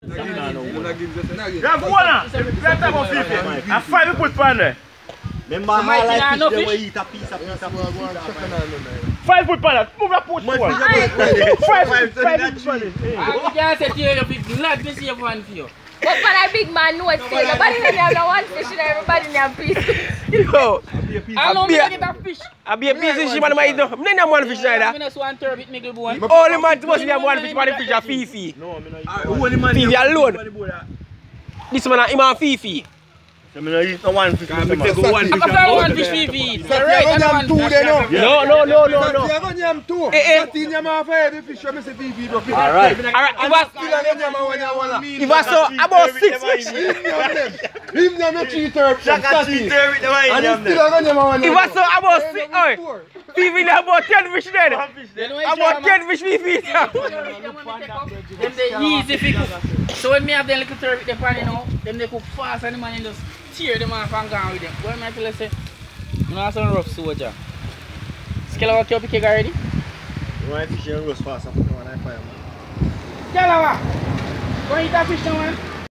Yeah, go on. Let's talk about fifi. And 5 you put on there. Remember how I like fish, they will eat a piece. 5 foot pan, move that post one. 5 foot I can't say to you, if not to see one for you. But for a big man, no, it's still. Nobody have no one fish and everybody have piece. Yo, I don't get a fish. I be a piece of shit, man. I don't have one fish neither. I just want turbot niggle bone. Only man must have one fish, but the fish are Fifi. No, Fifi alone. This man him and Fifi. I mean, I eat no one fish. I'm one fish Fifi. Right, I don't want fish. No. You're going to have two. Alright. If I saw about 6 fish. Him them a cheater. Cheater with the wine. If I saw about 6, oh, Fifi about 10 fish then. About 10 fish Fifi. Them they easy fi cook. So when me have them little turbot, they pan, you know, them they cook fast and the man just tear them off and gone with them. What am I feel say? You know some rough soldier. Scale what you pick already? You want fish and roast fast after one I fire man. Scale what? Go eat that fish now man.